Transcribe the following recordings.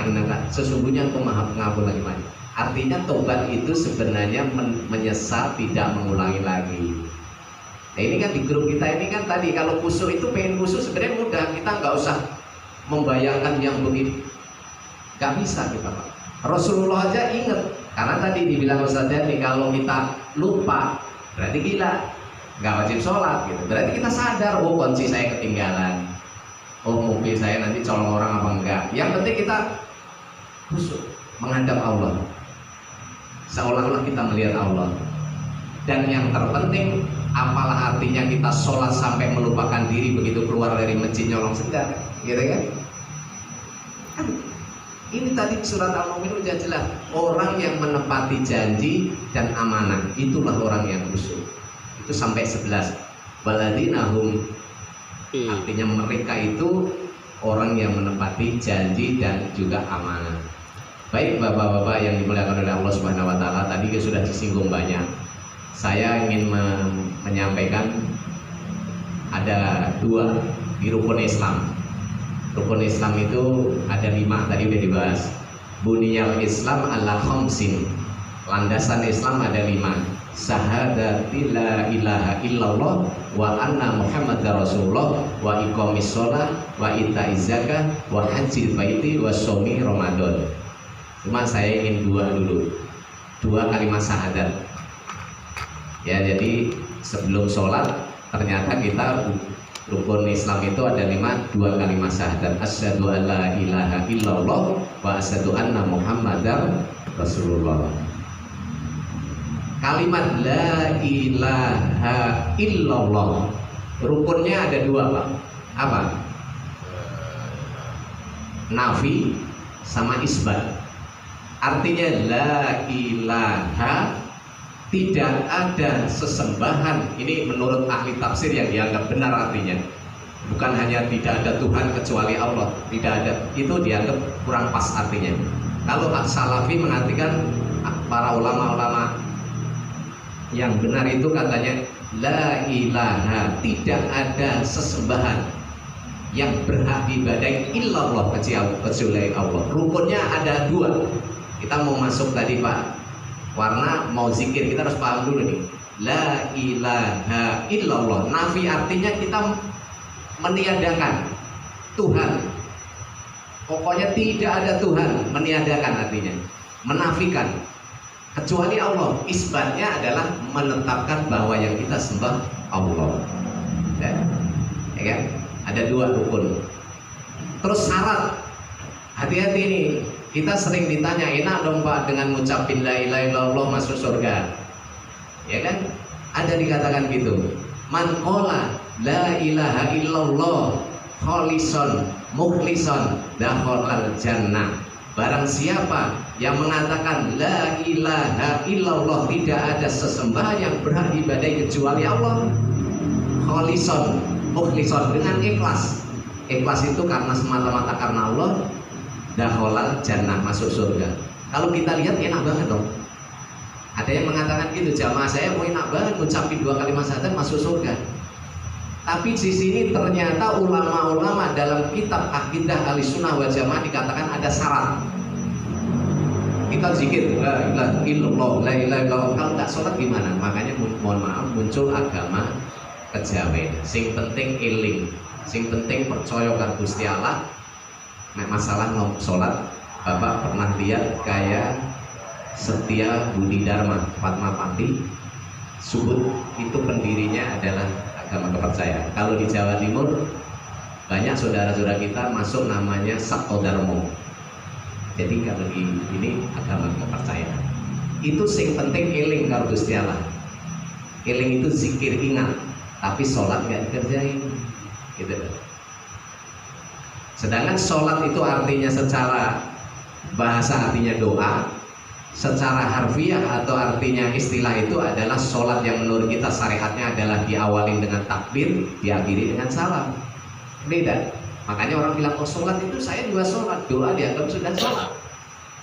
innaka, sesungguhnya Engkau Maha Pengampun lagi banyak. Artinya tobat itu sebenarnya menyesal, tidak mengulangi lagi. Nah ini kan di grup kita ini kan tadi kalau khusyuk itu pengen khusyuk sebenarnya mudah, kita nggak usah membayangkan yang begitu, nggak bisa kita Pak. Rasulullah aja inget, karena tadi dibilang Ustaz nih kalau kita lupa berarti gila, nggak wajib sholat gitu. Berarti kita sadar, oh kunci saya ketinggalan, oh mobil saya nanti colong orang apa enggak. Yang penting kita khusyuk menghadap Allah, seolah-olah kita melihat Allah. Dan yang terpenting, apalah artinya kita sholat sampai melupakan diri begitu keluar dari masjid nyolong sedar, gitu kan? Ini tadi surat Al-Mu'minun udah jelas, orang yang menepati janji dan amanah, itulah orang yang khusyuk. Itu sampai 11. Waladinahum, artinya mereka itu orang yang menepati janji dan juga amanah. Baik bapak-bapak yang dimuliakan oleh Allah Subhanahu wa taala, tadi sudah disinggung banyak. Saya ingin menyampaikan ada 2 di rukun Islam. Rukun Islam itu ada 5, tadi udah dibahas. Buniyal Islam ala khamsin. Landasan Islam ada 5. Syahadati la ilaha illallah wa anna Muhammadar Rasulullah wa iqamis shalah wa itaiz zakah wa hajjil baiti wa shaumi Ramadan. Cuma saya ingin 2 dulu. 2 kalimat syahadat. Ya, jadi sebelum sholat ternyata kita rukun Islam itu ada 5, 2 kalimat syahadat. Asyhadu an la ilaha illallah wa asyhadu anna Muhammadar Rasulullah. Kalimat la ilaha illallah rukunnya ada 2 Pak. Apa? Nafi sama isbat. Artinya la ilaha, tidak ada sesembahan. Ini menurut ahli tafsir yang dianggap benar artinya. Bukan hanya tidak ada Tuhan kecuali Allah, tidak ada. Itu dianggap kurang pas artinya. Kalau Salafi mengartikan, para ulama-ulama yang benar itu katanya la ilaha, tidak ada sesembahan yang berhak diibadahi illallah kecuali Allah. Rukunnya ada 2. Kita mau masuk tadi Pak warna, mau zikir kita harus paham dulu nih. La ilaha illallah, nafi artinya kita meniadakan Tuhan. Pokoknya tidak ada Tuhan, meniadakan artinya, menafikan kecuali Allah. Isbatnya adalah menetapkan bahwa yang kita sembah Allah. Ya kan? Ada 2 rukun. Terus syarat, hati-hati nih. Kita sering ditanya, enak dong Pak dengan ngucapin la ilaha illallah masuk surga, ya kan? Ada dikatakan gitu. Man qala la ilaha illallah kholisan mukhlisan dakhalal jannah. Barang siapa yang mengatakan la ilaha illallah, tidak ada sesembahan yang berhak diibadahi kecuali Allah, kholisan mukhlisan, dengan ikhlas. Ikhlas itu karena semata-mata karena Allah, dakhalal jannah, masuk surga. Kalau kita lihat enak banget dong. Ada yang mengatakan gitu, jamaah saya mau enak banget ngucapin 2 kalimat syahadat masuk surga. Tapi di sini ternyata ulama-ulama dalam kitab Aqidah Ahlussunnah wal Jamaah dikatakan ada syarat. Kita zikir la ilaha illallah, la ilaha illallah, kalau nggak sholat gimana? Makanya mohon maaf muncul agama kejawen. Sing penting iling, sing penting percaya karo Gusti Allah. Nah, masalah sholat, Bapak pernah lihat kayak Setia Budi Dharma Fatmawati Subud, itu pendirinya adalah agama kepercayaan. Kalau di Jawa Timur banyak saudara-saudara kita masuk namanya Sabtodarmo. Jadi kalau di ini agama kepercayaan. Itu sing penting eling karo Gusti Allah. Eling itu zikir, ingat, tapi sholat nggak dikerjain, gitu. Sedangkan sholat itu artinya secara bahasa artinya doa, secara harfiah atau artinya istilah itu adalah sholat yang menurut kita syariatnya adalah diawali dengan takbir, diakhiri dengan salam. Beda. Makanya orang bilang, oh sholat itu saya juga sholat, doa dianggap sudah sholat.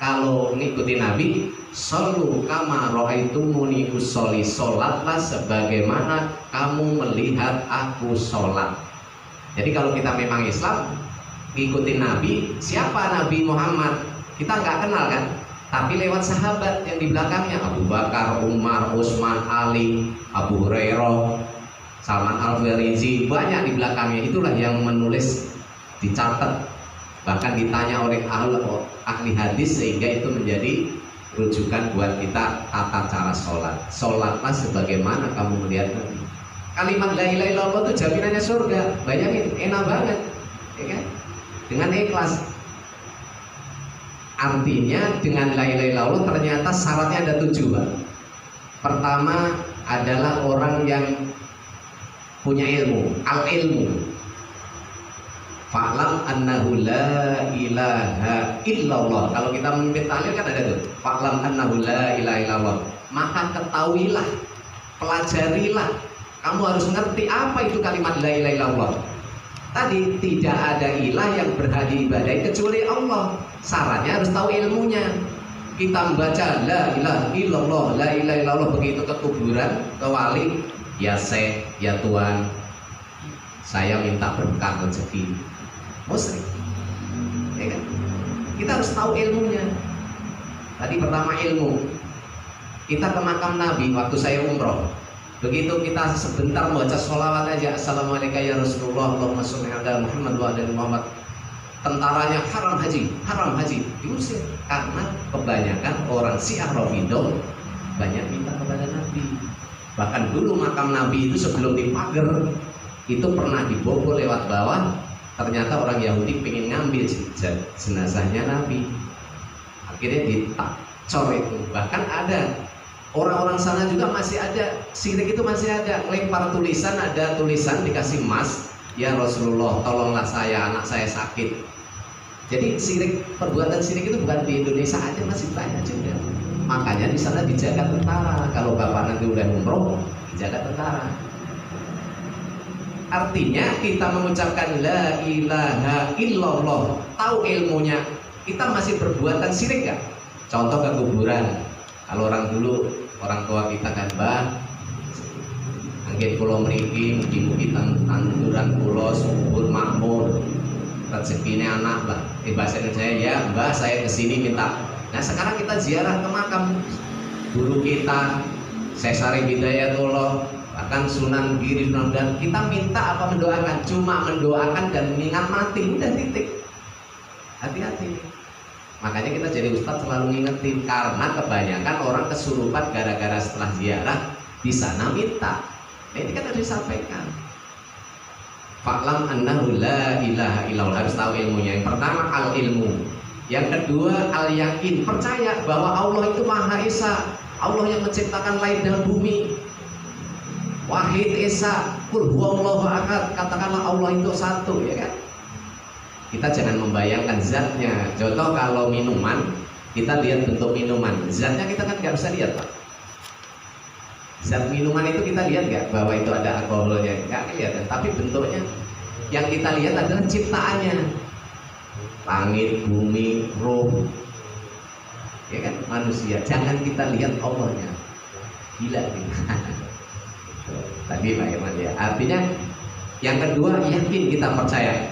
Kalau ngikuti Nabi, shollu kama ra'aitumuni usolli, sholatlah sebagaimana kamu melihat aku sholat. Jadi kalau kita memang Islam, ngikutin Nabi. Siapa Nabi Muhammad? Kita nggak kenal kan? Tapi lewat sahabat yang di belakangnya, Abu Bakar, Umar, Utsman, Ali, Abu Hurairah, Salman Al-Farisi, banyak di belakangnya. Itulah yang menulis, dicatat, bahkan ditanya oleh ahli hadis, sehingga itu menjadi rujukan buat kita tata cara sholat. Sholatlah sebagaimana kamu melihat Nabi. Kalimat la ilaha illallah itu jaminannya surga. Bayangin, enak banget, ya kan? Dengan ikhlas. Artinya dengan la ilaha illallah ternyata syaratnya ada 7, Pak. Pertama adalah orang yang punya ilmu, al-ilmu. Fa'lam annahu la ilaha illallah. Kalau kita memimpin tahlil kan ada tuh. Fa'lam annahu la ilaha illallah. Maka ketahuilah, pelajarilah. Kamu harus ngerti apa itu kalimat la ilaha illallah. Tadi tidak ada ilah yang berhak diibadahi kecuali Allah. Syaratnya harus tahu ilmunya. Kita membaca la ilaha illallah, la ilaha illallah, begitu ke kuburan, ke wali, ya Syekh, ya Tuhan, saya minta berkah rezeki. Musyrik, ya kan? Kita harus tahu ilmunya. Tadi pertama ilmu. Kita ke makam Nabi waktu saya umroh. Begitu kita sebentar baca sholawat aja, Assalamualaikum ya Rasulullah, Allahumma sholli ala Muhammad wa ala Muhammad. Tentaranya haram haji, diusir karena kebanyakan orang Syiah Rafidhah banyak minta kepada Nabi. Bahkan dulu makam Nabi itu sebelum dipagar itu pernah dibobol lewat bawah. Ternyata orang Yahudi pengen ngambil jenazahnya Nabi, akhirnya dicor itu. Bahkan ada orang-orang sana juga masih ada syirik, itu masih ada, lempar tulisan, ada tulisan dikasih emas, ya Rasulullah tolonglah saya, anak saya sakit. Jadi syirik, perbuatan syirik itu bukan di Indonesia aja, masih banyak juga. Makanya di sana dijaga tentara. Kalau bapak nanti udah umroh, dijaga tentara. Artinya kita mengucapkan la ilaha illallah, tahu ilmunya, kita masih perbuatan syirik gak? Contoh ke kuburan. Kalau orang dulu, orang tua kita kan, Mbah, angin pulau mriki, mugi-mugi tanduran pulau subur makmur, rezekinya anak, Mbah. Bahasa saya, ya Mbah, saya kesini minta. Nah sekarang kita ziarah ke makam guru kita, Syekh Syarif Hidayatullah, bahkan Sunan Giri, dan kita minta apa? Mendoakan, cuma mendoakan dan mengingat mati, udah titik. Hati-hati. Makanya kita jadi ustadz selalu ngingetin, karena kebanyakan orang kesurupan gara-gara setelah ziarah di sana minta. Nah, ini kan harus disampaikan. Fa'lam annahu la ilaha illallah, harus tahu ilmunya. Yang pertama al ilmu, yang kedua al yakin, percaya bahwa Allah itu Maha Esa, Allah yang menciptakan langit dan bumi. Wahid Esa, qul huwallahu ahad, katakanlah Allah itu satu, ya kan? Kita jangan membayangkan zatnya. Contoh kalau minuman, kita lihat bentuk minuman, zatnya kita kan nggak bisa lihat, Pak. Zat minuman itu kita lihat nggak bahwa itu ada alkoholnya? Nggak kelihatan, tapi bentuknya yang kita lihat adalah ciptaannya. Langit, bumi, roh, ya kan, manusia. Jangan kita lihat Allahnya. Gila gitu. Tadi Pak Irman ya. Artinya yang kedua yakin, kita percaya.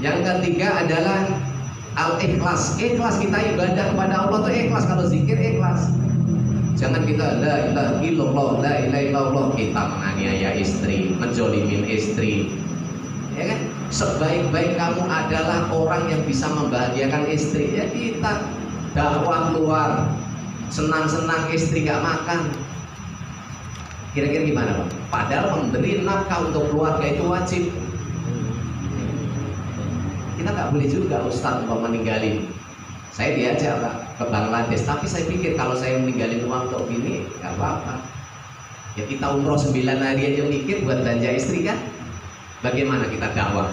Yang ketiga adalah al-ikhlas. Ikhlas, kita ibadah kepada Allah tuh ikhlas. Kalau zikir ikhlas. Jangan kita la ilaha illallah, la ilaha illallah, kita menganiaya istri, menjolimin istri. Ya kan? Sebaik-baik kamu adalah orang yang bisa membahagiakan istri. Ya kita dakwah keluar, senang-senang istri gak makan. Kira-kira gimana Pak? Padahal memberi nafkah untuk keluarga itu wajib. Kita nggak boleh juga Ustadz mau meninggalin. Saya diajak Pak ke Bangladesh, tapi saya pikir kalau saya meninggalin uang untuk ini nggak apa-apa. Ya kita umroh 9 hari aja mikir buat belanja istri kan? Bagaimana kita dakwah?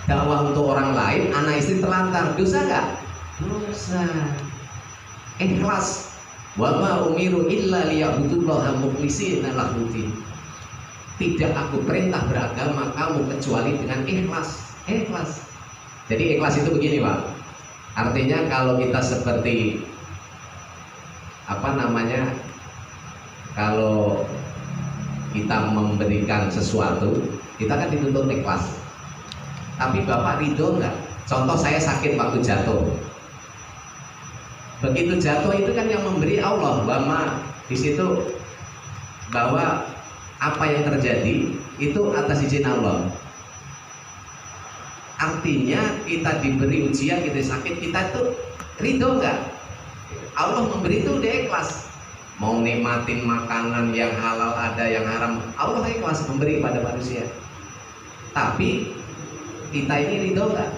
Dakwah untuk orang lain, anak istri terlantar, dosa nggak? Dosa. Ikhlas. Wa ma umiru illa liya'budullaha mukhlishina lahu-din. Tidak aku perintah beragama kamu kecuali dengan ikhlas. Ikhlas. Jadi ikhlas itu begini Pak. Artinya kalau kita seperti kalau kita memberikan sesuatu, kita kan dituntut ikhlas. tapi Bapak ridho nggak? Contoh saya sakit waktu jatuh. Begitu jatuh itu kan yang memberi Allah, Bama di situ bahwa apa yang terjadi itu atas izin Allah. Artinya kita diberi ujian, kita sakit, kita itu ridho nggak? Allah memberi itu dia ikhlas. Mau nikmatin makanan yang halal ada, yang haram, Allah ikhlas memberi pada manusia. Tapi kita ini ridho nggak?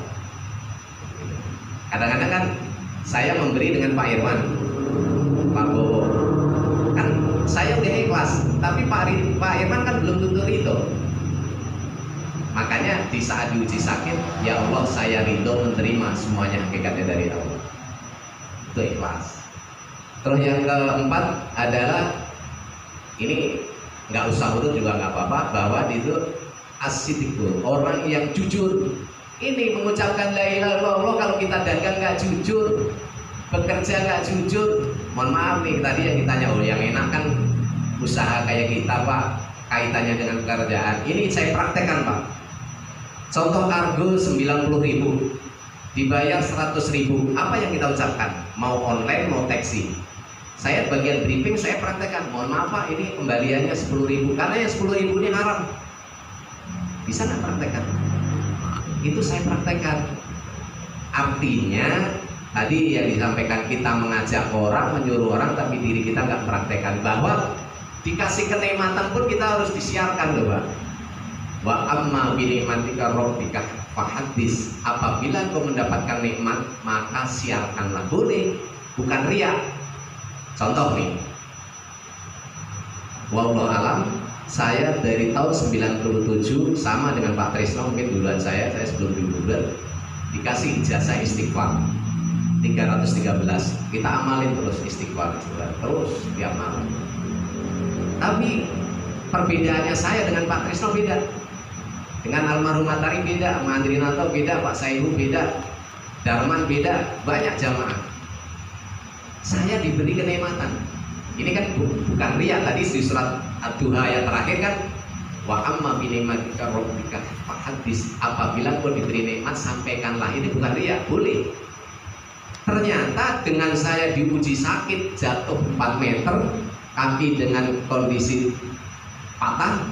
Kadang-kadang kan saya memberi dengan Pak Irwan, Pak Bowo, kan saya udah ikhlas, tapi Pak Irwan kan belum tentu ridho. Makanya di saat diuji sakit, ya Allah saya ridho menerima semuanya hakikatnya dari Allah. Itu ikhlas. Terus yang keempat adalah ini nggak usah urut juga nggak apa-apa, bahwa itu as-siddiqu, orang yang jujur. Ini mengucapkan la ilaha illallah, kalau kita dagang nggak jujur, bekerja nggak jujur, mohon maaf nih, tadi yang ditanya, oh yang enak kan usaha kayak kita Pak, kaitannya dengan pekerjaan. Ini saya praktekkan Pak. Contoh kargo 90.000 dibayar 100.000, apa yang kita ucapkan? Mau online mau taksi. Saya bagian briefing saya praktekkan, mohon maaf Pak, ini kembaliannya 10.000 karena yang 10.000 ini haram. Bisa nggak praktekkan? Itu saya praktekkan. Artinya tadi yang disampaikan, kita mengajak orang, menyuruh orang, tapi diri kita nggak praktekkan. Bahwa dikasih kenikmatan pun kita harus disiarkan loh Pak. Wa amma bi ni'matika rabbika fahaddits. Apabila kau mendapatkan nikmat, maka siarkanlah. Boleh, bukan riya. Contoh nih, wallahu alam, saya dari tahun 97 sama dengan Pak Trisno, mungkin duluan saya sebelum dibuat, dikasih ijazah istighfar 313. Kita amalin terus istighfar terus tiap malam. Tapi perbedaannya saya dengan Pak Trisno beda, dengan almarhum Matari beda, sama Andri Nato beda, Pak Saihu beda, Darman beda, banyak jamaah. Saya diberi kenikmatan. Ini kan bukan riya. Tadi di surat Ad-Duha yang terakhir kan, wa amma bi ni'matika rabbika fahaddits. Apabila kau diberi nikmat, sampaikanlah. Ini bukan riya, boleh. Ternyata dengan saya diuji sakit, jatuh 4 meter, kaki dengan kondisi patah,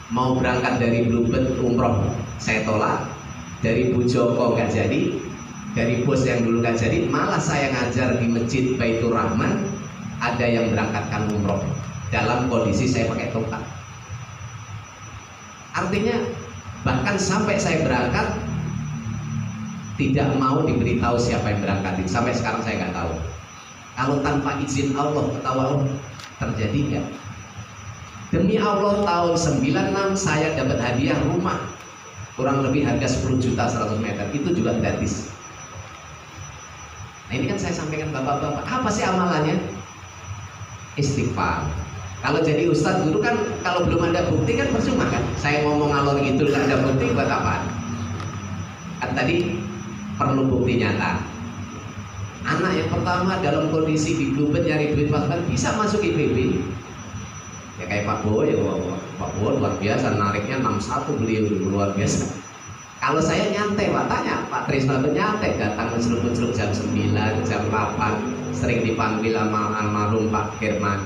mau berangkat dari Bluebird umroh saya tolak, dari Bu Joko nggak jadi, dari bos yang dulu nggak jadi, malah saya ngajar di Masjid Baitur Rahman, ada yang berangkatkan umroh dalam kondisi saya pakai tongkat. Artinya bahkan sampai saya berangkat tidak mau diberitahu siapa yang berangkatin. Sampai sekarang saya nggak tahu. Kalau tanpa izin Allah, ketawa terjadi nggak? Demi Allah, tahun 96 saya dapat hadiah rumah kurang lebih harga 10 juta 100 meter, itu juga gratis. Nah ini kan saya sampaikan bapak-bapak, apa sih amalannya? Istighfar. Kalau jadi ustadz guru kan kalau belum ada bukti kan percuma kan. Saya ngomong ngalor gitu nggak ada bukti, buat apa? Kan tadi perlu bukti nyata. Anak yang pertama dalam kondisi di Bluebird nyari duit pas-pasan bisa masuk IPB. Ya kayak Pak Bowo ya, Pak Bowo luar biasa, nariknya 61 beliau luar biasa. Kalau saya nyantai Pak, tanya Pak Trisno itu nyantai, datang menceluk-menceluk jam 9, jam 8, sering dipanggil sama almarhum Pak Firman.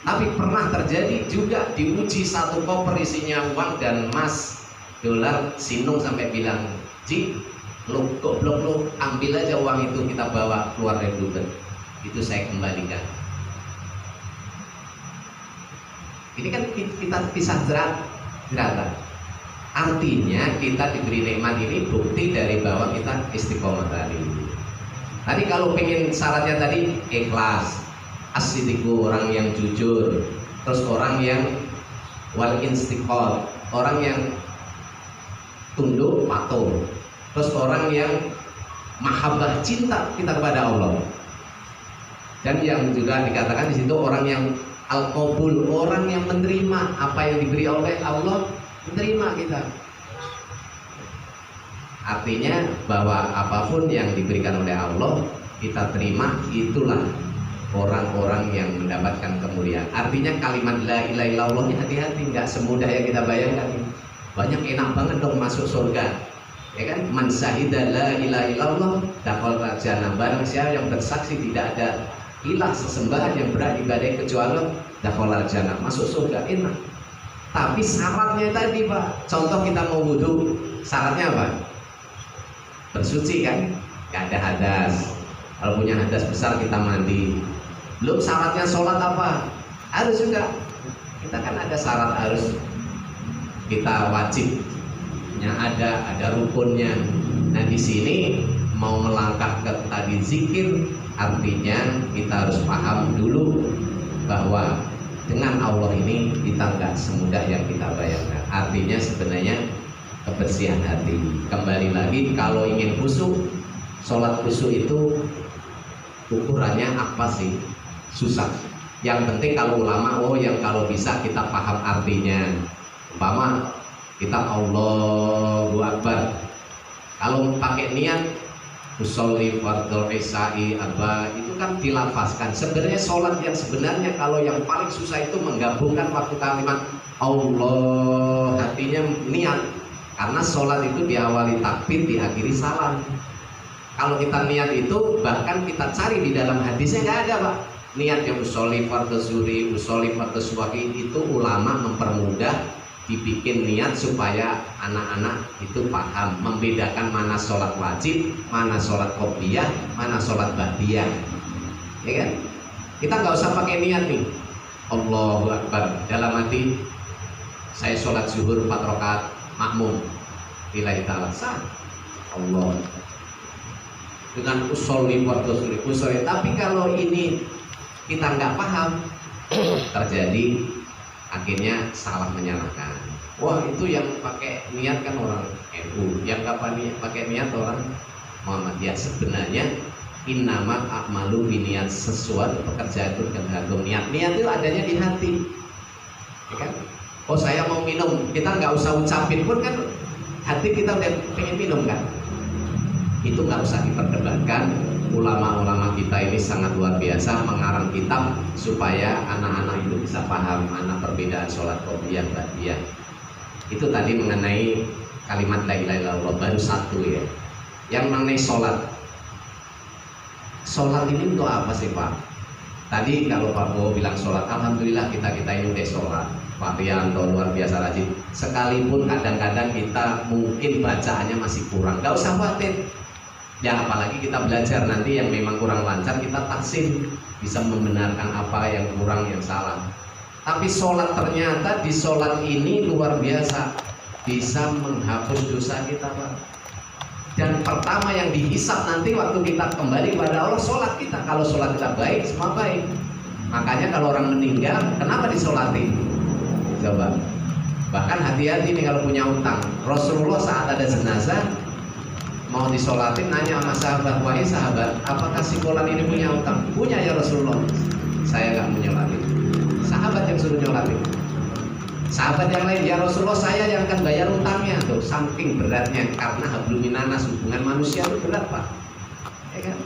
Tapi pernah terjadi juga diuji satu koper isinya uang dan emas dolar, Sinung sampai bilang, Ji, lu goblok lu, ambil aja uang itu, kita bawa keluar dari Bluebird. Itu saya kembalikan. Ini kan kita pisah jeratan. Artinya kita diberi nikmat ini bukti dari bahwa kita istiqomah tadi. Tadi kalau pengen syaratnya tadi ikhlas, as-siddiqu, orang yang jujur, terus orang yang wal istiqomah, orang yang tunduk patuh, terus orang yang mahabbah, cinta kita kepada Allah. Dan yang juga dikatakan di situ orang yang al-qabul, orang yang menerima apa yang diberi oleh Allah, menerima kita. Artinya bahwa apapun yang diberikan oleh Allah kita terima, itulah orang-orang yang mendapatkan kemuliaan. Artinya kalimat la ilaha illallah ini hati-hati, nggak semudah yang kita bayangkan. banyak enak banget dong masuk surga. Ya kan, man syahida la ilaha illallah dakhala jannah. Barang siapa yang bersaksi tidak ada ilah sesembahan yang berhak diibadahi kecuali Allah, dakhala jannah, masuk surga, enak. Tapi syaratnya tadi Pak, contoh kita mau wudhu, syaratnya apa? Bersuci kan, gak ada hadas. Kalau punya hadas besar kita mandi. Belum syaratnya sholat apa? Harus juga. Kita kan ada syarat harus kita wajibnya ada rukunnya. Nah di sini mau melangkah ke tadi zikir, artinya kita harus paham dulu bahwa dengan Allah ini kita nggak semudah yang kita bayangkan. Artinya sebenarnya kebersihan hati. Kembali lagi, kalau ingin khusyuk, sholat khusyuk itu ukurannya apa sih? Susah. Yang penting kalau ulama, yang kalau bisa kita paham artinya. Umpama kita Allahu Akbar. Kalau pakai niat usolli fardhu isya'i apa itu kan dilafazkan. Sebenarnya sholat yang sebenarnya kalau yang paling susah itu menggabungkan waktu kalimat Allah, hatinya niat. Karena sholat itu diawali takbir, diakhiri salam. Kalau kita niat itu bahkan kita cari di dalam hadisnya nggak ada Pak. Niat yang usolli fardhu zuhri, usolli fardhu subuhi itu ulama mempermudah dibikin niat supaya anak-anak itu paham membedakan mana sholat wajib, mana sholat qobliyah, mana sholat ba'diyah, ya kan? Kita nggak usah pakai niat nih Allahu Akbar dalam hati saya sholat zuhur 4 rakaat makmum lillahi ta'ala, sah Allah dengan usolli fardhu zuhri. Tapi kalau ini kita nggak paham, terjadi akhirnya salah menyalahkan. Wah itu yang pakai niat kan orang NU, yang nggak pakai niat orang Muhammadiyah. Sebenarnya innamal a'malu biniat, sesuatu pekerjaan itu tergantung niat. Niat itu adanya di hati, ya kan? Oh saya mau minum, kita nggak usah ucapin pun kan hati kita udah pengen minum kan? Itu nggak usah diperdebatkan. Ulama-ulama kita ini sangat luar biasa mengarang kitab supaya anak-anak itu bisa paham mana perbedaan sholat qobliyah ba'diyah. Itu tadi mengenai kalimat la ilaha illallah, baru satu ya. Yang mengenai sholat. Sholat ini untuk apa sih Pak? Tadi kalau Pak Bowo bilang sholat, alhamdulillah kita ini udah sholat. Pak Rianto luar biasa rajin. Sekalipun kadang-kadang kita mungkin bacaannya masih kurang, nggak usah khawatir. Ya apalagi kita belajar nanti yang memang kurang lancar kita tahsin, bisa membenarkan apa yang kurang, yang salah. Tapi sholat ternyata di sholat ini luar biasa, bisa menghapus dosa kita Pak. Dan pertama yang dihisap nanti waktu kita kembali kepada Allah sholat kita. Kalau sholat kita baik, semua baik. Makanya kalau orang meninggal, kenapa disolatin? Coba. Bahkan hati-hati nih kalau punya utang. Rasulullah saat ada jenazah mau disolatin nanya sama sahabat, wahai sahabat, apakah si fulan ini punya utang? Punya ya Rasulullah. Saya nggak mau nyolatin. Sahabat yang suruh nyolatin. Sahabat yang lain, ya Rasulullah saya yang akan bayar utangnya. Tuh, saking beratnya, karena hablum minanas, hubungan manusia itu berat Pak. Ya kan?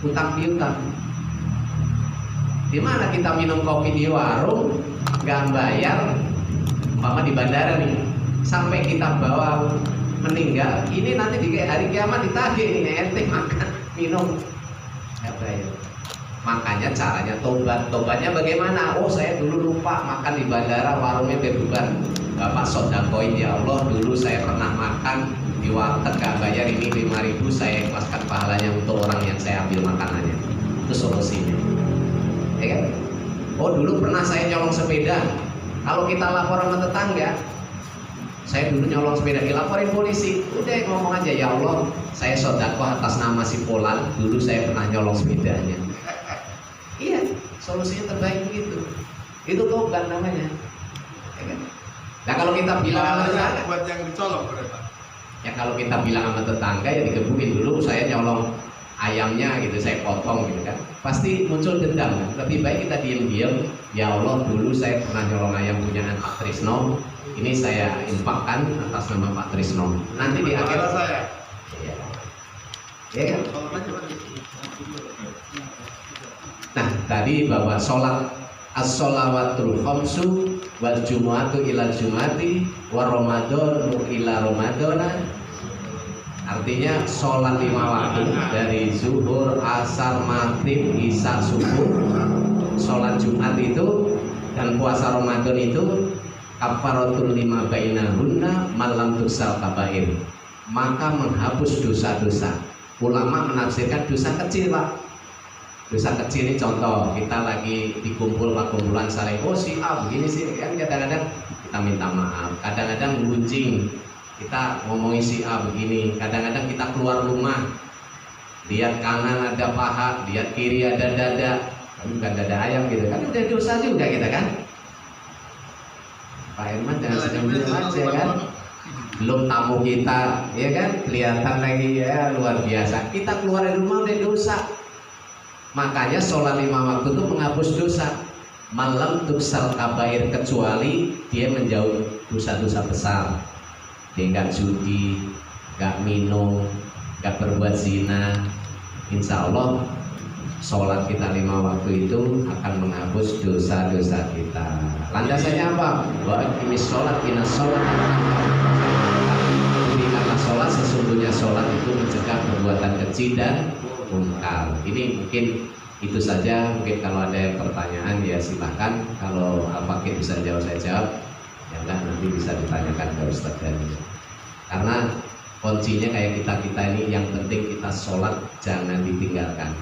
Utang piutang. Di mana kita minum kopi di warung nggak bayar, umpama di bandara nih, sampai kita bawa meninggal, ini nanti di hari kiamat ditagih ini ente makan minum nggak bayar. Makanya caranya tobat. Tobatnya bagaimana? Oh saya dulu lupa makan di bandara, warungnya berbubar. Bapak sodakoin, ya Allah dulu saya pernah makan di warteg gak bayar, ini 5.000 saya ikhlaskan pahalanya untuk orang yang saya ambil makanannya. Itu solusinya, ya kan? Oh dulu pernah saya nyolong sepeda. Kalau kita lapor sama tetangga, saya dulu nyolong sepeda, dilaporin polisi. Udah ngomong aja, ya Allah saya sodakoh atas nama si Polan, dulu saya pernah nyolong sepedanya. Iya, solusinya terbaik begitu. Itu tobat namanya, ya kan? Nah kalau kita bilang sama tetangga, buat yang dicolong berapa? Ya kalau kita bilang sama tetangga ya digebukin dulu, saya nyolong ayamnya gitu, saya potong gitu kan, pasti muncul dendam kan? Lebih baik kita diem-diem, ya Allah dulu saya pernah nyolong ayam punyaan Pak Trisno, ini saya infakkan atas nama Pak Trisno. Nanti di akhir saya. Ya kan? Nah tadi bahwa sholat as-sholawatul khamsu wal jumu'atu ilal jumu'ati wa ramadhanu ila ramadhana. Artinya sholat 5 waktu dari zuhur, asar, maghrib, isya, subuh, sholat Jumat itu dan puasa Ramadan itu kafaratul lima bainahunna malam tuksal kabair, maka menghapus dosa-dosa. Ulama menafsirkan dosa kecil, Pak. Dosa kecil ini contoh, kita lagi dikumpul kumpulan saling, oh si A begini sih, kan kadang-kadang kita minta maaf, kadang-kadang gunjing, kita ngomongin si A begini, kadang-kadang kita keluar rumah, lihat kanan ada paha, lihat kiri ada dada, bukan dada ayam gitu kan, udah dosa juga kita kan. Pak Herman jangan senyum-senyum aja kan, belum tamu kita, ya kan, kelihatan lagi ya luar biasa. Kita keluar dari rumah udah dosa. Makanya sholat 5 waktu itu menghapus dosa. Malam tuksal kabair, kecuali dia menjauh dosa-dosa besar. Dia nggak judi, nggak minum, nggak berbuat zina. Insya Allah sholat kita 5 waktu itu akan menghapus dosa-dosa kita. Landasannya apa? Wa aqimis sholat inna sholat. Karena sholat, sesungguhnya sholat itu mencegah perbuatan keji dan munkar. Ini mungkin itu saja. Mungkin kalau ada yang pertanyaan ya silahkan. Kalau Al-Fakir bisa jawab saya jawab. Ya enggak, nanti bisa ditanyakan ke Ustadz Dani. Karena kuncinya kayak kita ini, yang penting kita sholat jangan ditinggalkan.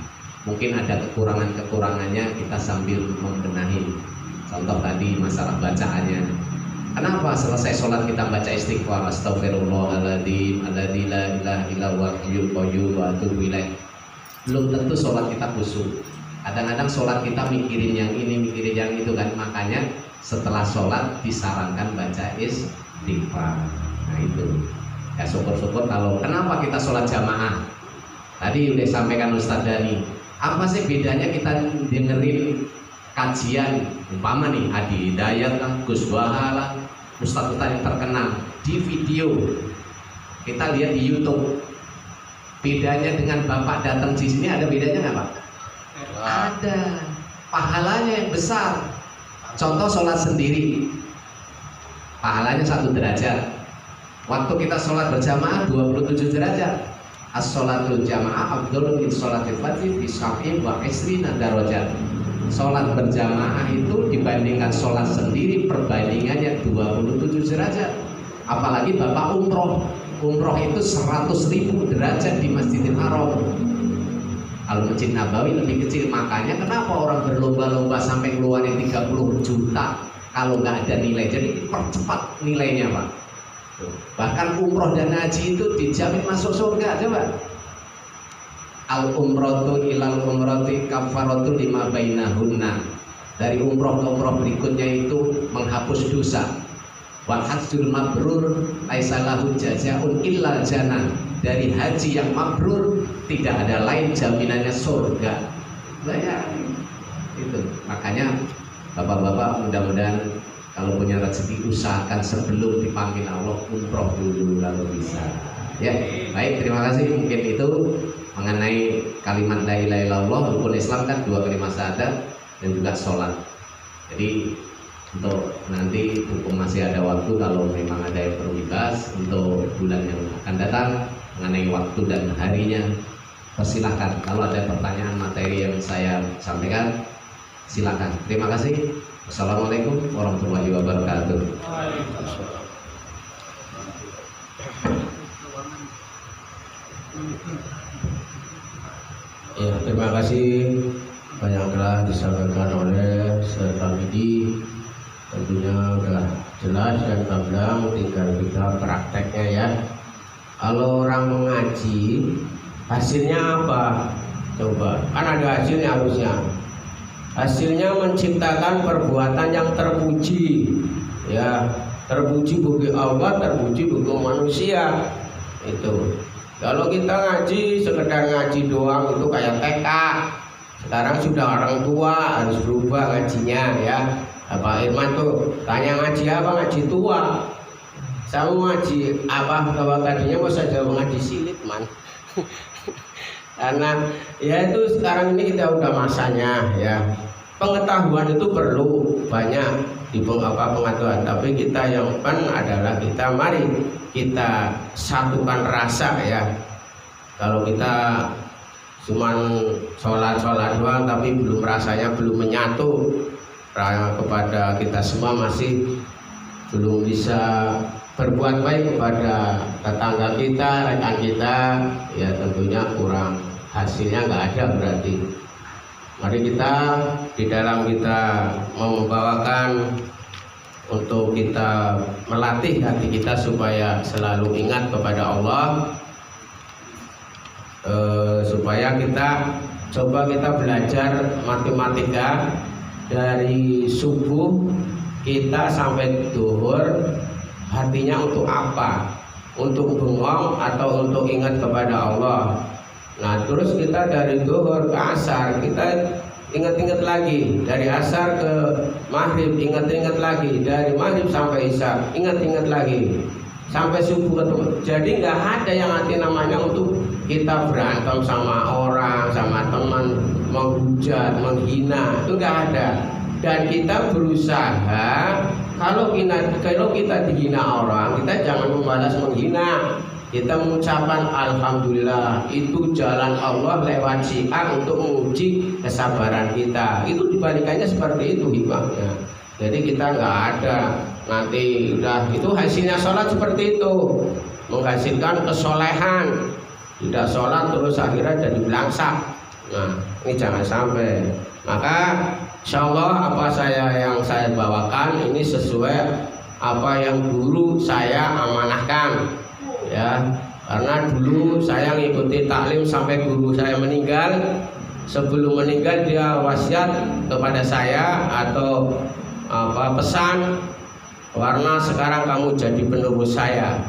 Mungkin ada kekurangannya, kita sambil membenahi. Contoh tadi masalah bacaannya. Kenapa selesai sholat kita baca istighfar, astagfirullahaladzim, alladzi la ilaha illa huwal hayyul qayyum wa atubu ilaih. Belum tentu sholat kita khusyuk. Kadang-kadang sholat kita mikirin yang ini, mikirin yang itu kan. Makanya setelah sholat disarankan baca istighfar. Nah itu. Ya syukur-syukur kalau kenapa kita sholat jamaah. Tadi udah sampaikan Ustadz Dani. Apa sih bedanya kita dengerin kajian umpama nih Adi Hidayat lah, Gus Wahala, Ustadz-ustadz yang terkenal di video. Kita lihat di YouTube. Bedanya dengan Bapak datang di sini ada bedanya nggak Pak? Ada. Pahalanya yang besar. Contoh sholat sendiri, pahalanya 1 derajat. Waktu kita sholat berjamaah 27 derajat. As-sholatul jamaah afdhalu min sholatil fardhi bi 27 darajat. Sholat berjamaah itu dibandingkan sholat sendiri perbandingannya 27 derajat. Apalagi Bapak umroh. Umroh itu 100.000 derajat di Masjidil Haram. Kalau Masjid Nabawi lebih kecil. Makanya kenapa orang berlomba-lomba sampai keluarin 30 juta kalau nggak ada nilai. Jadi percepat nilainya Pak. Bahkan umroh dan haji itu dijamin masuk surga. Coba. Al umrotu ilal umroti kafaratu lima bainahunna. Dari umroh ke umroh berikutnya itu menghapus dosa. Wa hajjul mabrur laisa lahu jazaa'un illa jannah. Dari haji yang mabrur tidak ada lain jaminannya surga. Banyak. Itu. Makanya Bapak-bapak mudah-mudahan kalau punya rezeki usahakan sebelum dipanggil Allah umroh dulu lalu bisa. Ya, baik, terima kasih. Mungkin itu mengenai kalimat la ilaha illallah. Rukun Islam kan 2 kalimat syahadat dan juga sholat. Jadi untuk nanti hukum masih ada waktu kalau memang ada yang perlu dibahas untuk bulan yang akan datang mengenai waktu dan harinya. Persilahkan kalau ada pertanyaan materi yang saya sampaikan, silakan. Terima kasih. Wassalamualaikum warahmatullahi wabarakatuh. Ya, terima kasih banyak telah disampaikan oleh Ustaz Hamidi. Tentunya sudah jelas dan gamblang, tinggal kita prakteknya ya. Kalau orang mengaji hasilnya apa? Coba, kan ada hasilnya harusnya. Hasilnya menciptakan perbuatan yang terpuji, ya, terpuji bagi Allah, terpuji bagi manusia. Itu. Kalau kita ngaji sekedar ngaji doang itu kayak TK. Sekarang sudah orang tua harus berubah ngajinya ya. Pak Irman tuh tanya ngaji apa, ngaji tua. Saya mau ngaji apa, kalau tadinya mau saja ngaji silit man. Karena ya itu sekarang ini kita udah masanya ya. pengetahuan itu perlu banyak di pengetahuan, tapi kita yang penting adalah kita mari kita satukan rasa ya. Kalau kita cuman sholat doang tapi belum rasanya belum menyatu kepada kita semua, masih belum bisa berbuat baik kepada tetangga kita, rekan kita, ya tentunya kurang, hasilnya nggak ada berarti. Mari kita di dalam kita membawakan untuk kita melatih hati kita supaya selalu ingat kepada Allah, supaya kita coba kita belajar matematika dari subuh kita sampai zuhur, hatinya untuk apa? Untuk bengong atau untuk ingat kepada Allah? Nah terus kita dari zuhur ke asar kita ingat-ingat lagi, dari asar ke maghrib ingat-ingat lagi, dari maghrib sampai isya ingat-ingat lagi, sampai subuh ketemu. Jadi nggak ada yang arti namanya untuk kita berantem sama orang, sama teman, menghujat, menghina, itu nggak ada. Dan kita berusaha kalau kita dihina orang, kita jangan membalas menghina. Kita mengucapkan alhamdulillah, itu jalan Allah lewat syiar untuk menguji kesabaran kita. Itu dibalikannya seperti itu hikmahnya. Jadi kita nggak ada nanti udah itu hasilnya sholat seperti itu, menghasilkan kesolehan. Tidak sholat terus akhirnya jadi belangsak. Nah ini jangan sampai. Maka insya Allah apa yang saya bawakan ini sesuai apa yang dulu saya amanahkan ya, karena dulu saya ngikuti taklim sampai guru saya meninggal. Sebelum meninggal dia wasiat kepada saya atau pesan, Warna sekarang kamu jadi penerus saya.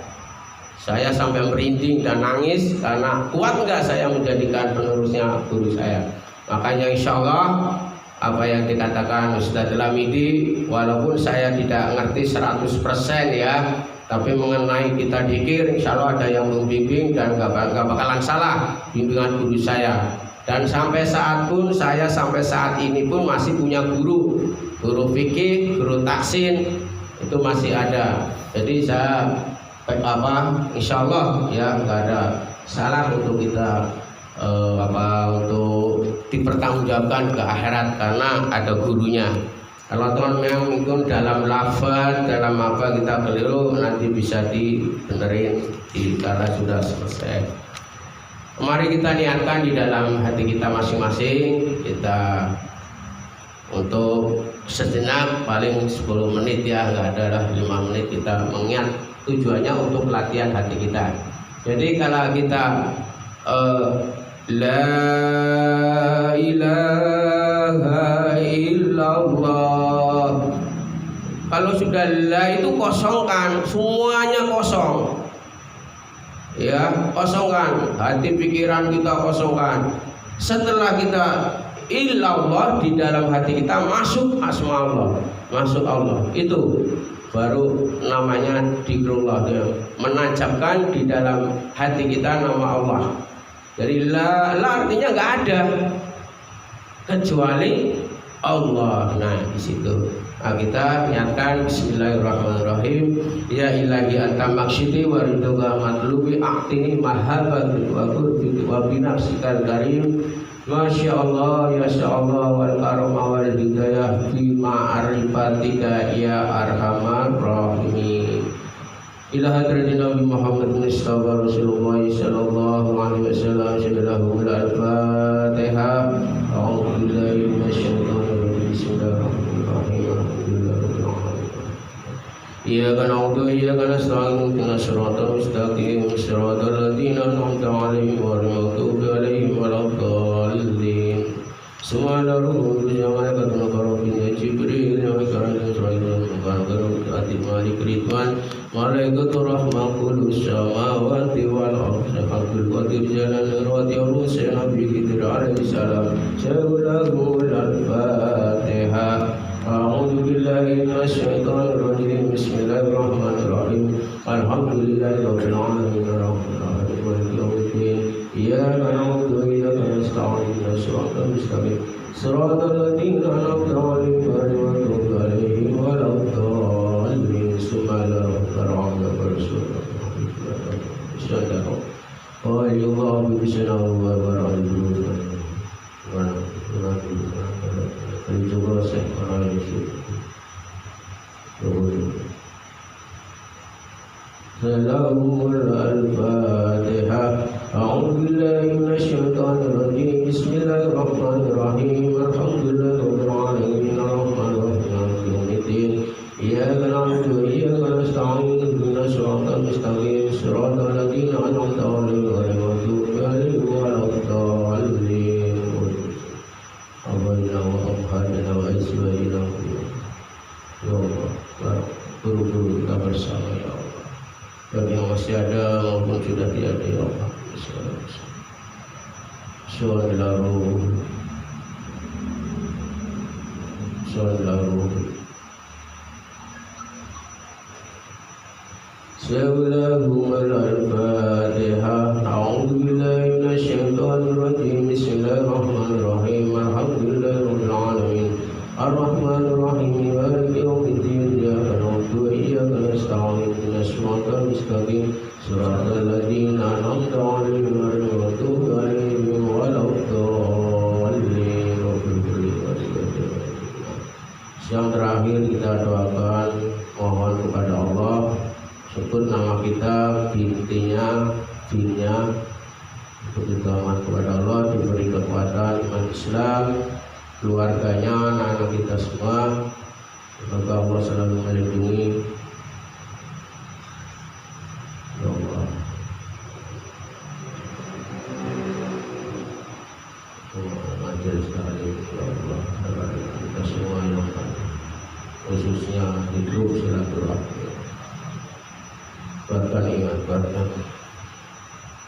Saya sampai merinding dan nangis karena kuat nggak saya menjadikan penerusnya guru saya. Makanya insya Allah apa yang dikatakan Ustadz Lamidi, walaupun saya tidak ngerti 100% ya, tapi mengenai kita dikir insya Allah ada yang membimbing dan gak bakalan salah bimbingan guru saya. Dan sampai saat pun saya sampai saat ini pun masih punya guru fikih, guru taksin itu masih ada. Jadi saya insya Allah ya nggak ada salah untuk kita untuk dipertanggungjawabkan ke akhirat karena ada gurunya. Kalau teman yang mungkin dalam lafaz, dalam apa kita keliru nanti bisa dibenerin kalau sudah selesai. Mari kita niatkan di dalam hati kita masing-masing, kita untuk sejenak paling 10 menit ya, nggak ada lah 5 menit kita mengingat tujuannya untuk latihan hati kita. Jadi kalau kita la ilaha illallah, kalau sudah la itu kosongkan, semuanya kosong ya, kosongkan hati pikiran kita, kosongkan. Setelah kita illallah di dalam hati kita masuk asma Allah, masuk Allah, itu baru namanya dzikrullah, menancapkan di dalam hati kita nama Allah. Jadi la artinya nggak ada kecuali Allah. Nah di situ kita niatkan bismillahirrahmanirrahim. Ya ilahi anta maksidi wa ridha matlubi a'tini mahabbati wa qurbi wa binafsikal karim. Masya Allah, ya Allah, wal karama wal hidayah fi ma'arifatika ya arhamar rahimin. Ila hadratin Nabi Muhammad Mustafa Rasulullah sallallahu alaihi wasallam. Sallallahu al-Fatihah. A'udzu billahi minasyaitonir rajim. Bismillahirrahmanirrahim. Iyyaka na'budu wa iyyaka nasta'in. Ihdinas siratal mustaqim. Siratal ladzina an'amta 'alaihim ghairil maghdubi 'alaihim waladdallin. Subhanallahu wa bihamdihi Jibril wa mikail Israil wa barakatuh malik ridwan malaikatu rahmah kulus samawati wal ardi Abdul Qadir Jalal Rati Rusul Nabi Khidir alaihi salam. Sallallahu al-Fatihah. A'udzu billahi minasyaitonir rajim. Bismillahirrahmanirrahim. Alhamdulillahirabbil alamin arrahmanir rahim maliki yaumiddin. Iyyaka na'budu wa iyyaka nasta'in. Ihdinas siratal mustaqim. صراط الذين أنعمت عليهم غير المغضوب عليهم ولا الضالين ثم لا فرعون برسول صدق الله بسنا وبرع الجلود الجبر سحر الجسد سلام الفاتحة أعوذ بالله من الشيطان الرجيم بسم الله الرحمن الرحيم الحمد لله رب العالمين الرحمن الرحيم مالك يوم الدين إياك نعبد وإياك نستعين اهدنا الصراط المستقيم صراط الذين أنعمت عليهم غير المغضوب عليهم ولا الضالين آبائنا وأمهاتنا وأزواجنا ya Allah, guru-guru kita bersama ya Allah, dan yang masih ada maupun sudah tidak ada ya Allah, Al-Fatihah. A'udzu billahi minasyaitonir rajim. Bismillahirrahmanirrahim. Alhamdulillahirabbil alamin. Ar-Rahmanir Rahim. Maliki yaumiddin. Iyyaka na'budu wa iyyaka nasta'in. Ihdinas siratal mustaqim. Siratal ladzina an'amta 'alaihim ghairil maghdubi 'alaihim waladdallin. Yang terakhir kita doakan, mohon kepada Allah, sebut nama kita, bintinya, untuk dituakan kepada Allah, diberi kekuatan iman Islam, keluarganya, anak-anak kita semua. Semoga Allah selalu melindungi. Ya Allah, majelis kali ya Allah, kita semua yang khususnya hidup silaturahmi, bahkan ingat bahkan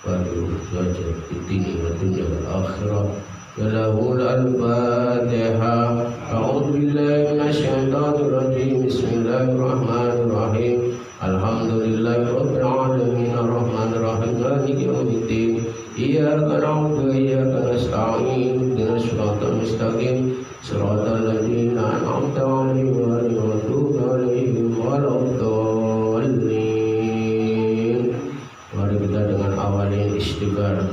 baru saja di dunia wal akhirah. Lahul al-Fatihah. A'udzu billahi minasyaitonir rajim. Bismillahirrahmanirrahim. Alhamdulillahirabbil alamin arrahmanir rahim maliki yaumiddin. Iyyaka na'budu wa iyyaka nasta'in. Ihdinas siratal mustaqim. Siratal ladzina an'amta 'alaihim ghairil maghdubi 'alaihim waladdallin. Mari kita dengan awalin istighfar.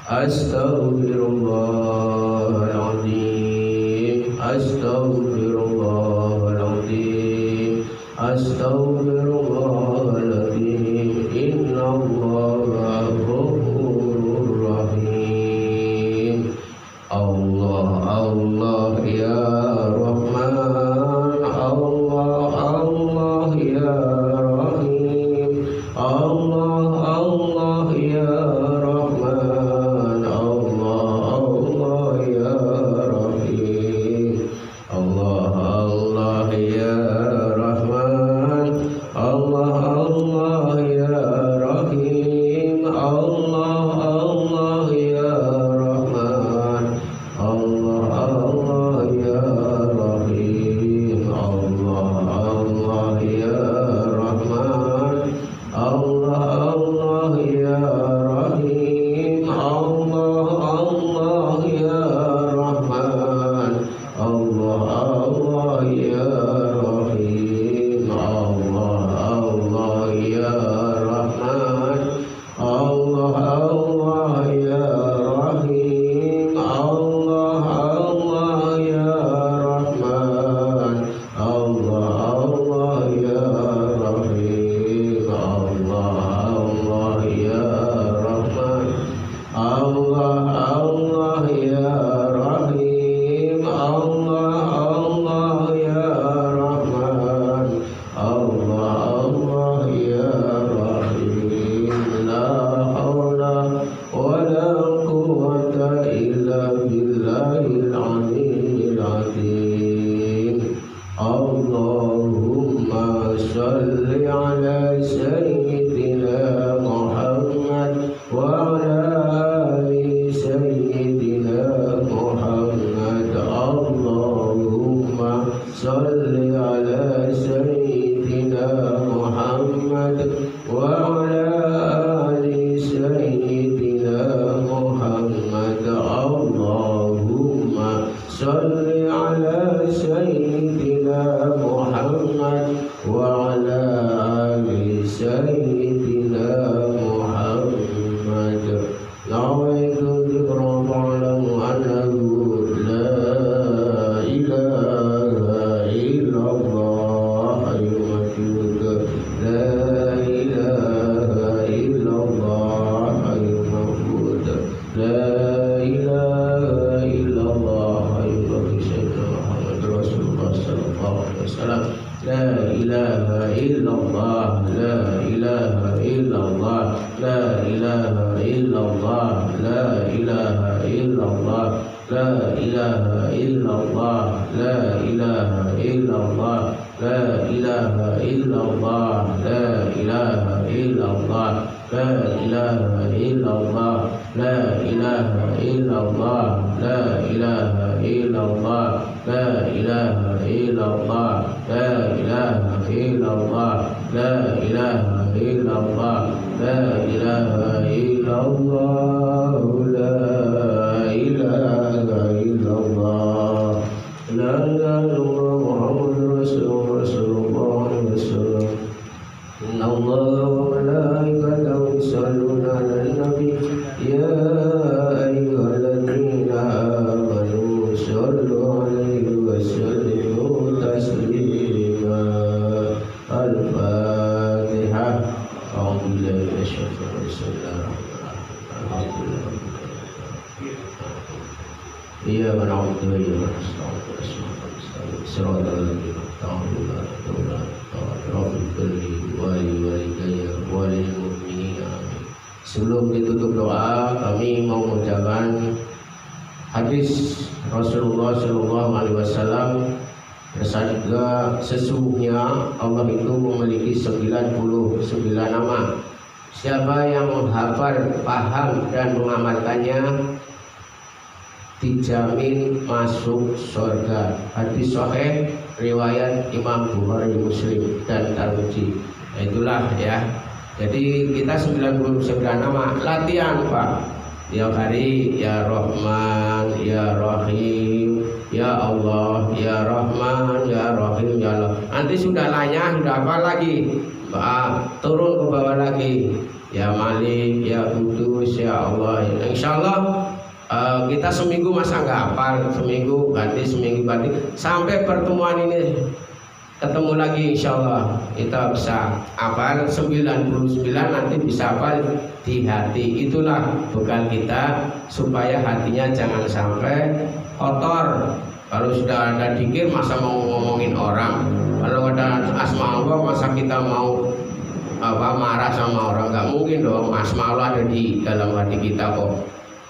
Astaghfirullahaladzim, astaghfirullahaladzim, astaghfirullahaladzim. Innallaha ghafurur rahim. Allah, Allah ya Rahman, Allah, Allah ya Rahim, Allah, Allah ya Rahman, Allah, Allah ya Rahim, Allah, Allah ya Rahman, Allah, Allah ya Rahim, Allah, Allah ya Rahman, Allah, Allah ya Rahim, Allah, Allah ya Rahman, Allah, Allah ya Rahim, Allah, Allah ya Rahman, Allah, Allah ya Rahim, Allah, Allah ya Rahman, Allah, Allah ya Rahim, Allah, Allah ya Rahman, Allah, Allah ya Rahim, Allah, Allah ya Rahman, Allah, Allah ya Rahim, Allah, Allah ya Rahman, Allah, Allah ya Rahim. La hawla wa la quwwata illa billahil aliyyil azim. Allahumma salli ala sayyidina Muhammad wa ala ali sayyidina صل على سيدنا محمد وعلى آل سيدنا محمد نويت ذكر فاعلم أنه لا إله إلا الله يمجد لا إله إلا الله يمجد لا إله إلا الله يبارك سيدنا محمد رسول الله صلى الله عليه وسلم لا إله إلا الله لا إله إلا الله لا إله إلا الله لا إله إلا الله لا إله إلا الله لا إله إلا الله لا إله إلا الله لا إله إلا الله لا إله إلا الله لا إله إلا الله لا إله إلا الله لا إله إلا الله لا إله إلا الله لا إله إلا الله لا إله إلا الله لا إله إلا الله لا إله إلا الله محمد رسول الله عليه وسلم إن الله وملائكته يصلون على النبي يا أيها الذين آمنوا صلوا عليه وسلموا تسليما الفاتحة أعوذ بالله من الشيطان الرجيم الحمد لله إياك نعبد وإياك نستعين صراط الذين أنعمت عليهم غير walidayya walil mu'minin amin. Sebelum ditutup doa, kami mau mengucapkan hadis Rasulullah Shallallahu Alaihi Wasallam bersabda, sesungguhnya Allah itu memiliki 99 nama. Siapa yang menghafal, paham dan mengamalkannya dijamin masuk surga. Hadis sahih riwayat Imam Bukhari, Muslim dan Tirmidzi. Itulah ya. Jadi kita 99 nama latihan Pak. Tiap hari ya Rahman, ya Rahim, ya Allah, ya Rahman, ya Rahim, ya Allah. Nanti sudah lanya, sudah apa lagi? Turun ke bawah lagi. Ya Malik, ya Kudus, ya Allah. Insya Allah kita seminggu masa nggak hafal, seminggu ganti sampai pertemuan ini ketemu lagi, insya Allah kita bisa hafal 99, nanti bisa hafal di hati. Itulah bekal kita supaya hatinya jangan sampai kotor. Kalau sudah ada dzikir masa mau ngomongin orang, kalau ada asma Allah masa kita mau marah sama orang? Nggak mungkin dong. Asma Allah ada di dalam hati kita kok.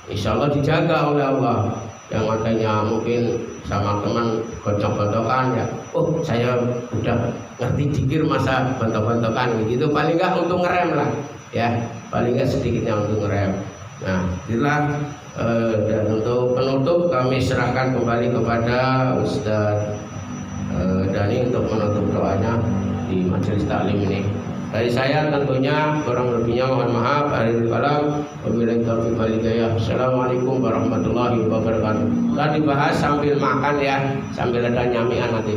Insya Allah dijaga oleh Allah. Yang makanya mungkin sama teman gontok-gontokan ya, oh saya udah ngerti dzikir masa gontok-gontokan gitu, paling nggak untuk ngerem lah ya, paling nggak sedikitnya untuk ngerem. Nah itulah dan untuk penutup kami serahkan kembali kepada Ustadz Dani untuk menutup doanya di majelis taklim ini. Dari saya tentunya kurang lebihnya mohon maaf. Akhirul kalam, wabillahi taufiq wal hidayah. Assalamualaikum warahmatullahi wabarakatuh. Kita dibahas sambil makan ya, sambil ada nyamian nanti.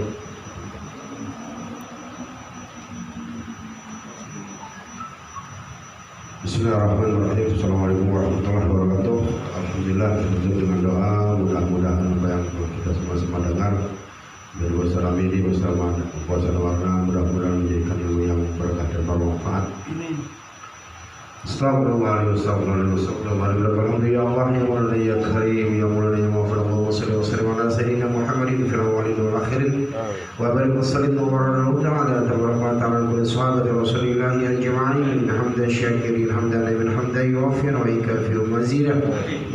Bismillahirrahmanirrahim. Assalamualaikum warahmatullahi wabarakatuh. Alhamdulillah, ditutup dengan doa. Mudah-mudahan apa yang kita sama-sama dengar dari bersama ini bersama puasa warna mudah-mudahan menjadikan ilmu yang berkah dan bermanfaat. Astagfirullahaladzim. Ya Allah ya Maulana ya Karim ya Maulana ya Maghfir Allahumma salli wa sallim ala sayyidina Muhammadin fil awwalin wal akhirin wa barik wa sallim wa barik ta'ala tabaraka wa ta'ala bi sahabati Rasulillah ajma'in hamdan syakirin hamdan liman hamdan yuwaffi wa yukafi mazida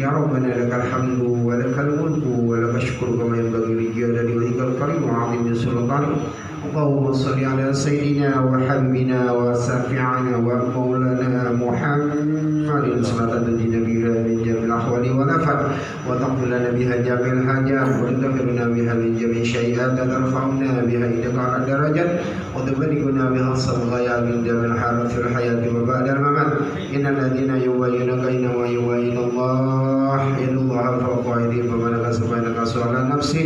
ya Rabbana lakal hamdu wa lakal mulku wa lakal syukru kama yanbaghi li jalali wajhikal karim wa 'azimi sultanik. اللهم صل على سيدنا وحبيبنا وشفيعنا ومولانا محمد صلاة تنجينا بها من جميع الأحوال والآفات وتغفر لنا بها جميع الحاجات وتطهرنا بها من جميع الشيئات وترفعنا بها إليك على الدرجات وتبلغنا بها الصغايا من جميع الحالات في الحياة وبعد الممات إن الذين يبايعونك إنما يبايعون الله يد الله فوق أيديهم فمن كسب فإنما كسب على نفسه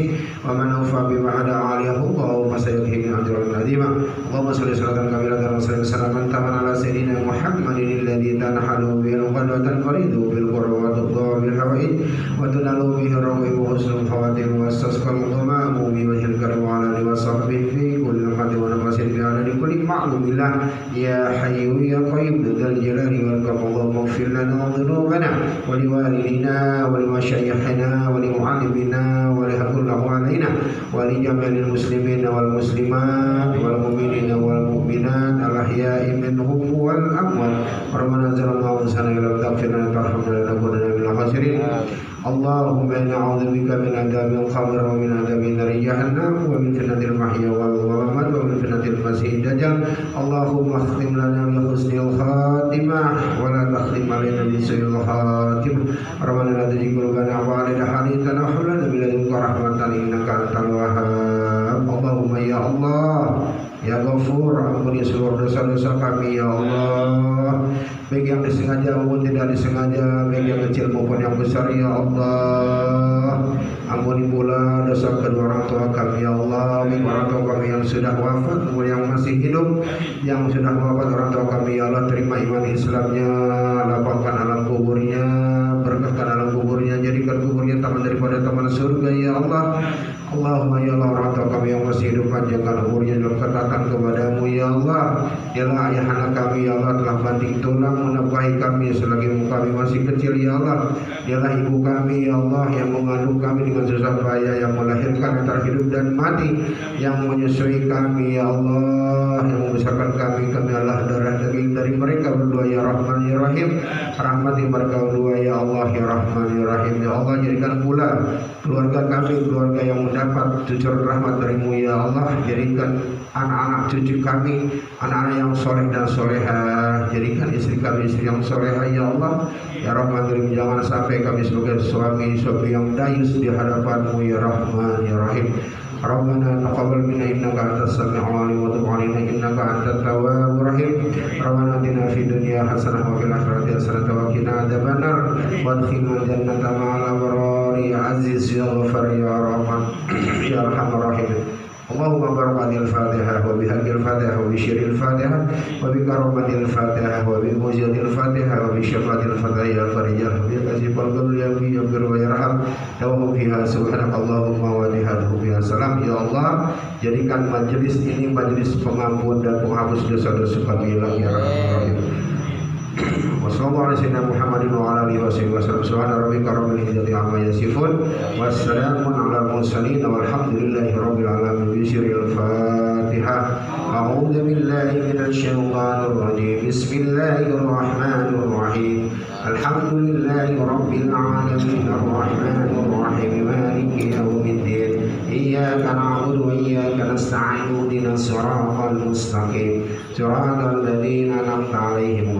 ومن أوفى بما عدا عليه الله فسيؤتيه أجرا عظيما اللهم صل صلاة كاملة وسلم سلاما تاما على سيدنا محمد الذي تنحل به العقد وتنفرد بالقرب وتقضى بالحوائج وتنال به الروائب وحسن الخواتم واستسقى الغمام بوجه الكريم وعلى آله وصحبه في كل لمحة ونفس في عدد كل معلوم الله يا حي يا قيوم ذا الجلال والكرم اللهم اغفر لنا ذنوبنا ولوالدينا ولمشايخنا ولمعلمنا ولكل علينا ولجميع المسلمين والمسلمات والمؤمنين والمؤمنات الأحياء منهم والأموات ربنا ظلمنا أنفسنا إن لم تغفر لنا وترحمنا لنكونن من الخاسرين اللهم إنا نعوذ بك من عذاب القبر ومن عذاب نار جهنم ومن فتنة المحيا والممات ومن فتنة المسيح الدجال اللهم اختم لنا بحسن الخاتمة ولا تختم علينا بسوء الخاتمة ربنا لا تزغ قلوبنا بعد إذ هديتنا وهب لنا من لدنك رحمة إنك أنت الوهاب اللهم يا الله ya Ghafur, ampuni seluruh dosa-dosa kami ya Allah, baik yang disengaja maupun tidak disengaja, baik yang kecil maupun yang besar ya Allah. Ampuni pula dosa kedua orang tua kami ya Allah, baik orang tua kami yang sudah wafat maupun yang masih hidup. Yang sudah wafat orang tua kami ya Allah, terima iman Islamnya, lapangkan alam kuburnya, berkahkan alam kuburnya, jadikan kuburnya taman daripada taman surga ya Allah. Allahumma ya Allah, orang tua kami yang masih hidup panjangkan umurnya dalam ketaatan kepadamu ya Allah. Yalah ayah anak kami ya Allah telah banting tulang menafkahi kami selagi kami masih kecil ya Allah. Yalah ibu kami ya Allah yang mengandung kami dengan susah payah, yang melahirkan antara hidup dan mati, yang menyusui kami ya Allah, yang membesarkan kami adalah darah daging dari mereka berdua ya Rahman ya Rahim. Rahmati mereka berdua ya Allah ya Rahman ya Rahim ya Allah. Jadikan pula keluarga kami keluarga yang mendapat cucuran rahmat darimu ya Allah. Jadikan anak-anak cucu kami anak-anak yang soleh dan soleha. Jadikan istri kami istri yang soleha ya Allah ya Rahman ya Rahim. Jangan sampai kami sebagai suami yang dayus di hadapanmu ya Rahman ya Rahim. Rabbana taqabbal minna innaka antas sami'ul 'alim wa tub 'alaina innaka antat tawwabur rahim. Rabbana atina fid dunya hasanah wa fil akhirati hasanah wa qina adzabannar wadkhilna jannata ma'al abrar ya aziz ya ghafar ya rahman ya arhamar rahimin. Allahumma barakadil fatihah wa bihaqqil fatihah wa bisyiril fatihah wa bikaromatil fatihah wa bimujatil fatihah wa bisyafatil fatihah ya farijah ya kasifal qabl ya bir wa yarham dawhum fiha subhanakallahumma wa bihamdika ya salam ya Allah. Jadikan majelis ini majelis pengampun dan penghapus dosa-dosa kami ya rahman rahim. Wassalamualaikum warahmatullahi Muhammadin wa ala alihi wasallam. Subhana rabbika rabbil izzati amma yasifun wassalamun alal mursalin walhamdulillahi rabbil alamin. Bismillahil Fatihah. A'udzu billahi minasy syaithanir rajim. Bismillahirrahmanir rahim. Alhamdulillahi rabbil alamin arrahmanir rahim maliki yaumiddin. Iyyaka na'budu wa iyyaka nasta'in ihdinas siratal mustaqim. Siratal ladzina an'amta 'alaihim